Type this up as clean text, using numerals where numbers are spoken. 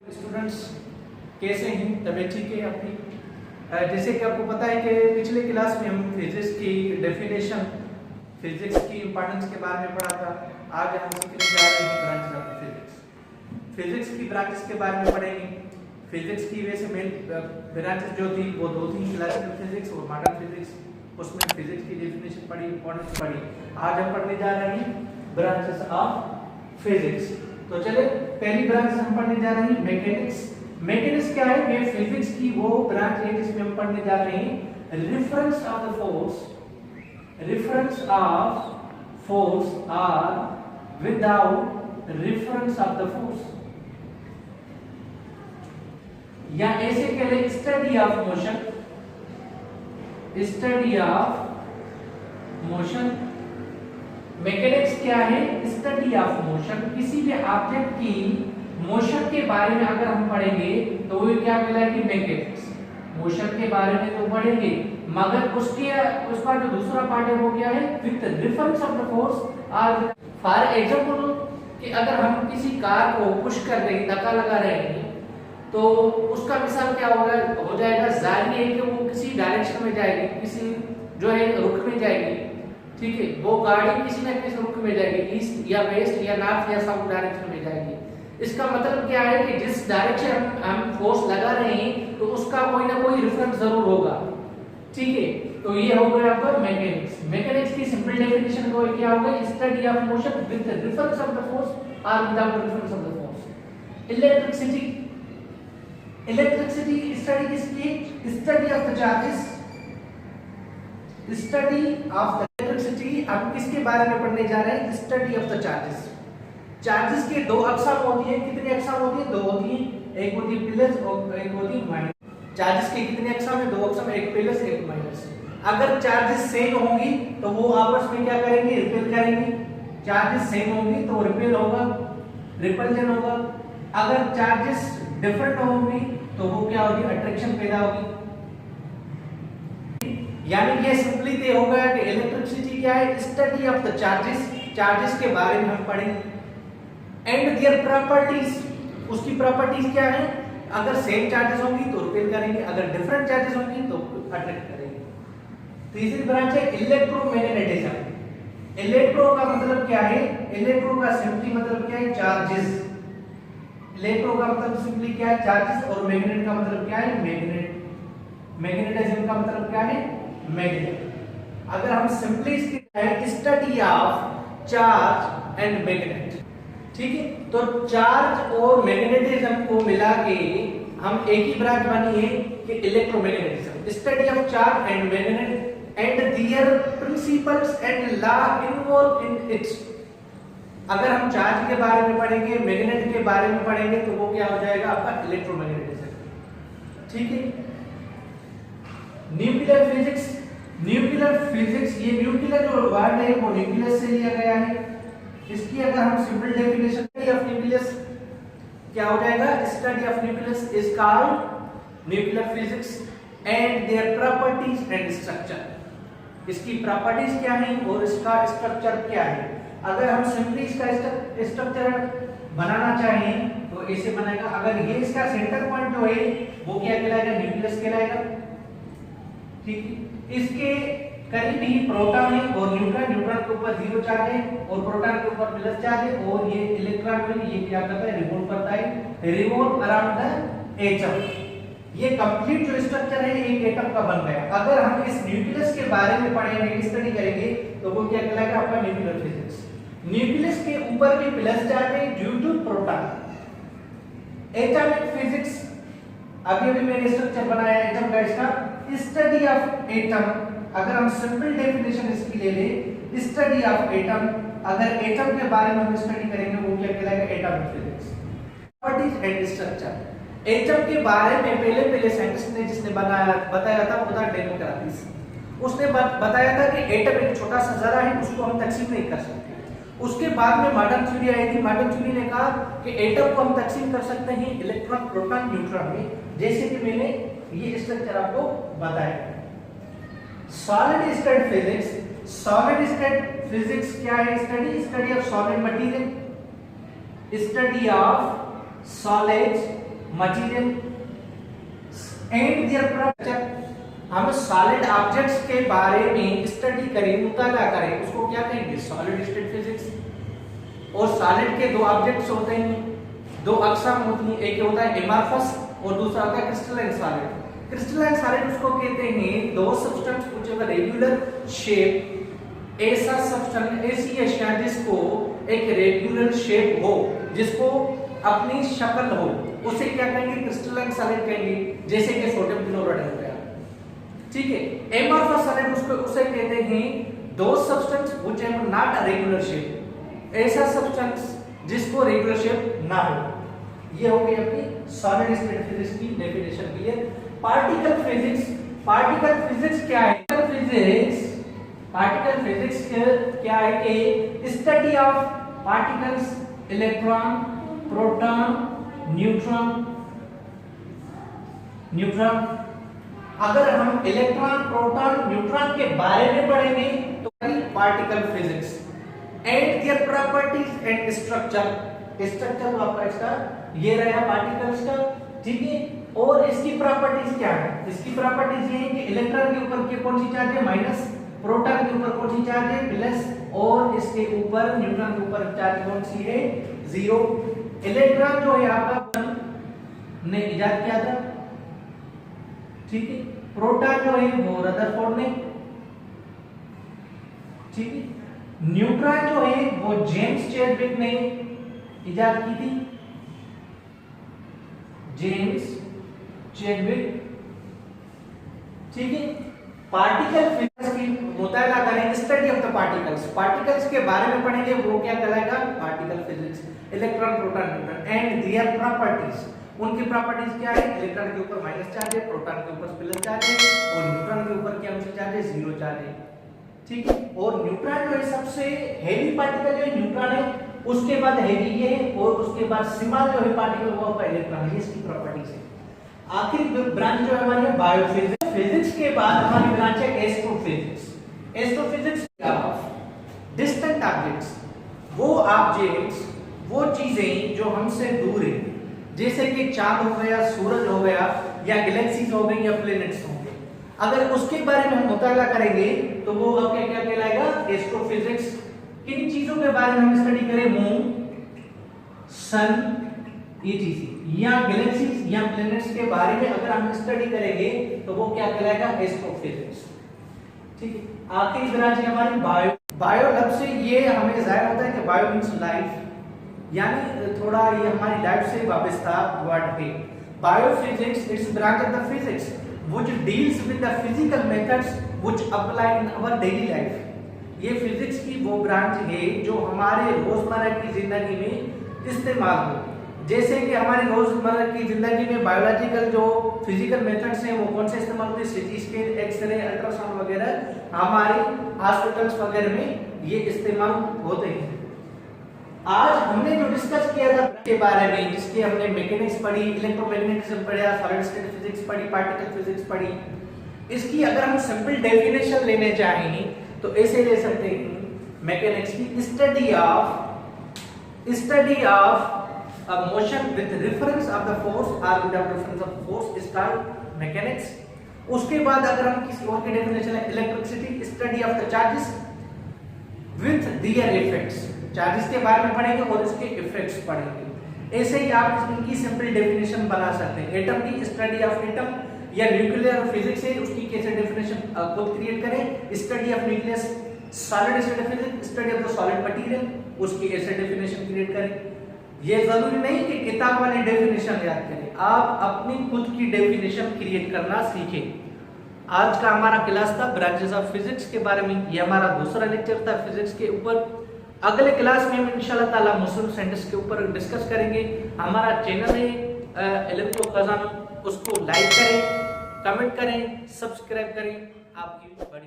Students कैसे हैं? तबीयत ठीक है आपकी? जैसे कि आपको पता है कि पिछले क्लास में हम फिजिक्स की डेफिनेशन, फिजिक्स की इंपॉर्टेंस के बारे में पढ़ा था। आज हम सीखने जा रहे हैं ब्रांचेस ऑफ फिजिक्स। फिजिक्स की ब्रांचेस के बारे में पढ़ेंगे। फिजिक्स की वैसे मेन ब्रांचेस जो थी वो दो थी, क्लासिकल फिजिक्स और मॉडर्न फिजिक्स। उसमें फिजिक्स की डेफिनेशन पढ़ी, इंपॉर्टेंस पढ़ी। आज हम पढ़ने जा रहे हैं ब्रांचेस ऑफ फिजिक्स। तो चले पहली ब्रांच हम पढ़ने जा रहे हैं मैकेनिक्स। मैकेनिक्स क्या है? ये फिजिक्स की वो ब्रांच है जिसमें हम पढ़ने जा रहे हैं reference of the force, reference of force are without reference of the force, या ऐसे कह ले study of motion, study of motion. Mechanics क्या है? Study of motion. किसी भी ऑब्जेक्ट की मोशन के बारे में अगर हम पढ़ेंगे तो वो क्या कहलाएगी? मैकेनिक्स। मोशन के बारे में तो पढ़ेंगे, मगर उसका जो दूसरा पार्ट है वो क्या है? With reference of the force. और फॉर एग्जांपल कि अगर हम किसी कार को पुश कर रहे हैं, धक्का लगा रहे हैं, तो उसका मिसाल क्या होगा? हो जाएगा जाहिर है कि वो किसी डायरेक्शन में जाएगी, किसी जो है रुख में जाएगी। ठीक है, वो गाड़ी किसी ना किसी रुख में जाएगी, ईस्ट या वेस्ट या नॉर्थ या साउथ डायरेक्शन में जाएगी। इसका मतलब क्या है कि जिस डायरेक्शन हम फोर्स लगा रहे हैं तो उसका कोई ना कोई रेफरेंस जरूर होगा। ठीक है, तो ये हो गया आपका मैकेनिक्स। मैकेनिक्स की सिंपल डेफिनेशन को क्या होगा? Study of motion with reference of the force और without reference of the force. Electricity, electricity study किसकी है? Study of the charges, study of the electricity. हम किसके बारे में पढ़ने जा रहे हैं? Study of the charges. Charges के दो अकसाम होती है। कितनी अकसाम होती है? दो होती है। एक होती है प्लस और एक होती है माइनस। चार्जेस के कितने अकसाम है? दो अकसाम, एक प्लस एक माइनस। अगर चार्जेस सेम होंगी तो वो आपस में क्या करेंगे? रिपेल करेंगे। चार्जेस सेम होंगी तो रिपेल होगा, रिपल्जन होगा। अगर चार्जेस डिफरेंट होंगी तो वो क्या होगी? अट्रैक्शन पैदा होगी। यानी ये सिंपली तय हो गया कि इलेक्ट्रिसिटी क्या है? Study of the charges. Charges के बारे में हम पढ़ेंगे एंड देयर प्रॉपर्टीज। उसकी प्रॉपर्टीज क्या है? अगर सेम चार्जेस होंगी तो रिपेल करेंगे, अगर डिफरेंट चार्जेस होंगी तो अट्रैक्ट करेंगे। तीसरी ब्रांच है इलेक्ट्रोमैग्नेटिज्म। इलेक्ट्रो का मतलब क्या है? इलेक्ट्रो का सिंपली मतलब क्या है? चार्जेस। इलेक्ट्रो का मतलब सिंपली क्या है? चार्जेस। और मैग्नेट का मतलब क्या है? मैग्नेट। मैग्नेटिज्म का मतलब क्या है? मैग्नेट। अगर हम सिंपली इसकी study of charge and magnet. ठीक है, तो चार्ज और मैग्नेटिज्म को मिला के हम एक ही ब्रांच बनी है कि electromagnetism. Study of charge and magnet and their principles and law involve in it. अगर हम चार्ज के बारे में पढ़ेंगे, मैग्नेट के बारे में पढ़ेंगे तो वो क्या हो जाएगा? आपका इलेक्ट्रोमैग्नेटिज्म। ठीक है, न्यूक्लियर फिजिक्स। न्यूक्लियर फिजिक्स, ये न्यूक्लियर जो वर्ड है वो न्यूक्लियस से लिया गया है। इसकी अगर हम सिंपल डेफिनेशन ऑफ न्यूक्लियस क्या हो जाएगा? Study of nucleus is called nuclear physics and their properties and structure. इसकी प्रॉपर्टीज क्या है और इसका स्ट्रक्चर क्या है? अगर हम सिंपली इसका स्ट्रक्चर बनाना चाहें तो ऐसे बनेगा। अगर ये इसका सेंटर पॉइंट जो है वो क्या कहलाएगा? न्यूक्लियस कहलाएगा। ठीक है, इसके करीब ही प्रोटॉन है और न्यूट्रॉन। न्यूट्रॉन के ऊपर 0 चार्ज है और प्रोटॉन के ऊपर प्लस चार्ज है। और ये इलेक्ट्रॉन है, ये क्या करता है? रिवॉल्व करता है, रिवॉल्व अराउंड द एटम। ये कंप्लीट जो स्ट्रक्चर है एक एटम का बन गया। अगर हम इस न्यूक्लियस के बारे में पढ़ेंगे, स्टडी करेंगे तो वो क्या कहलाएगा? आपका न्यूक्लियर फिजिक्स। न्यूक्लियस के ऊपर भी प्लस चार्ज है due to proton. Atomic physics, अभी अभी मैंने स्ट्रक्चर बनाया एटम का। इसका स्टडी ऑफ एटम, अगर हम सिंपल डेफिनेशन इसकी ले ले, स्टडी ऑफ एटम। अगर एटम के बारे में हम स्टडी करेंगे वो क्या कहलाएगा? Atomic physics. Properties and structure. Atom के बारे में पहले साइंटिस्ट ने जिसने बताया था वो था डेमोक्रिटस। उसने बताया था कि एटम एक छोटा सा जरा है, उसको हम तकसीम नहीं कर सकते। उसके बाद में मॉडर्न थ्योरी आई थी। मॉडर्न थ्योरी ने कहा कि एटम को हम तकसीम कर सकते हैं इलेक्ट्रॉन, प्रोटॉन, न्यूट्रॉन में, जैसे कि मैंने ये स्ट्रक्चर आपको बताया। Solid state physics. Solid state physics क्या है? Study of solid material, study of solid material and their property. हम सॉलिड ऑब्जेक्ट्स के बारे में स्टडी करें, मुताला करें, उसको क्या कहेंगे? Solid state physics. और सॉलिड के दो ऑब्जेक्ट्स होते हैं, दो अक़साम होती हैं, एक होता है एमॉर्फस और दूसरा होता है क्रिस्टलाइन सॉलिड। क्रिस्टलाइन सॉलिड उसको कहते हैं दो substance which have a regular shape, ऐसा सब्सटेंस, ऐसी अशिया जिसको एक रेगुलर शेप हो, जिसको अपनी शक्ल हो, उसे क्या कहेंगे? क्रिस्टलाइन सॉलिड कहेंगे, जैसे कि सोडियम क्लोराइड हो गया, ठीक है। एमॉर्फस सॉलिड उसको उसे कहते हैं दो substance which have not a regular shape, ऐसा सब्सटेंस जिसको रेगुलर शेप ना हो। ये हो गई अपनी सॉलिड स्टेट फिजिक्स की definition clear. Particle physics, particle physics क्या है? पार्टिकल फिजिक्स क्या है कि study of particles, electron, proton, neutron. अगर हम इलेक्ट्रॉन, प्रोटॉन, न्यूट्रॉन के बारे में पढ़ेंगे तो particle physics and their properties and structure. Structure तो आपका इसका ये रहा पार्टिकल्स का, ठीक है। और इसकी प्रॉपर्टीज क्या है? इसकी प्रॉपर्टीज ये है कि इलेक्ट्रॉन के ऊपर कौन सी चार्ज है? माइनस। प्रोटॉन के ऊपर कौन सी चार्ज है? प्लस। और इसके ऊपर न्यूट्रॉन के ऊपर चार्ज कौन सी है? जीरो। इलेक्ट्रॉन जो है आपका ने इजाद किया था, ठीक है। प्रोटॉन जो है वो रदरफोर्ड ने, ठीक है। न्यूट्रॉन जो है वो जेम्स चैडविक ने इजाद की थी, जेम्स चैडविक, ठीक है। पार्टिकल फिजिक्स की मुताला करें, study of the particles, particles के बारे में पढ़ेंगे, वो क्या कहलाएगा? Particle physics. Electron, proton, neutron and their properties, उनकी प्रॉपर्टीज क्या है? इलेक्ट्रॉन के ऊपर माइनस चार्ज है, प्रोटॉन के ऊपर प्लस चार्ज है, और न्यूट्रॉन के ऊपर क्या चार्ज है? जीरो चार्ज है, ठीक है। और न्यूट्रॉन जो है सबसे हेवी पार्टिकल जो है न्यूट्रॉन है, उसके बाद हेवी ये है, और उसके बाद स्मॉल जो है पार्टिकल वो आपका इलेक्ट्रॉन है। इसकी प्रॉपर्टीज है। आखिरी ब्रांच जो है हमारी बायोफिजिक्स। फिजिक्स के बाद हमारी ब्रांच है astrophysics. Astrophysics of distant objects, वो ऑब्जेक्ट्स, वो चीजें जो हमसे दूर है, जैसे कि चांद हो गया, सूरज हो गया, या गैलेक्सीज हो गई, या प्लैनेट्स हो गए। अगर उसके बारे में हम मुताला करेंगे तो वो आपका क्या कहलाएगा? एस्ट्रोफिजिक्स। किन चीजों के बारे में हम स्टडी करें? मून, सन, ये चीजें, या गैलेक्सीज या प्लैनेट्स के बारे में अगर हम स्टडी करेंगे तो वो क्या कहलाएगा? एस्ट्रोफिजिक्स, ठीक है। आखिरी ब्रांच है हमारी बायो। बायो लफ्ज से ये हमें जाहिर होता है कि बायो मींस लाइफ, यानी थोड़ा ये हमारी लाइफ से वाबस्ता वर्ड है। Biophysics it's branch of the physics which deals with the physical methods which apply in our daily life. ये फिजिक्स की वो ब्रांच है जो हमारे रोजमर्रा की जिंदगी में इस्तेमाल हो। जैसे कि हमारी रोजमर्रा की जिंदगी में बायोलॉजिकल जो फिजिकल मेथड्स हैं वो कौन से इस्तेमाल होते हैं? सीटी स्कैन, एक्सरे, अल्ट्रासाउंड वगैरह हमारे हॉस्पिटल्स वगैरह में ये इस्तेमाल होते हैं। आज हमने जो डिस्कस किया था के बारे में, जिसके हमने मैकेनिक्स पढ़ी, इलेक्ट्रोमैग्नेटिज्म पढ़ा, सॉलिड स्टेट फिजिक्स पढ़ी, पार्टिकल फिजिक्स पढ़ी, इसकी अगर हम सिंपल डेफिनेशन लेने चाहें तो ऐसे ले सकते हैं मैकेनिक्स की study of a motion with reference of the force or without reference of force is called mechanics। उसके बाद अगर हम किसी और की डेफिनेशन है electricity, study of the charges with their effects, charges के बारे में पढ़ेंगे और इसके इफेक्ट्स पढ़ेंगे। ऐसे ही आप इनकी सिंपल डेफिनेशन बना सकते हैं। एटम की स्टडी ऑफ एटम या न्यूक्लियर फिजिक्स है, उसकी कैसे डेफिनेशन खुद क्रिएट करें। Study of nucleus, solid state physics, study of the solid material, उसकी कैसे डेफिनेशन क्रिएट करें। ये जरूरी नहीं कि किताब वाली डेफिनेशन याद करें, आप अपनी खुद की डेफिनेशन क्रिएट करना सीखें। आज का हमारा क्लास था ब्रांचेस ऑफ फिजिक्स के बारे में, ये हमारा दूसरा लेक्चर था फिजिक्स के ऊपर। अगले क्लास में हम इंशाल्लाह ताला मुस्लिम साइंटिस्ट के ऊपर डिस्कस करेंगे। हमारा चैनल है इल्म खजाना, उसको लाइक करें, कमेंट करें, सब्सक्राइब करें। आपकी बड़ी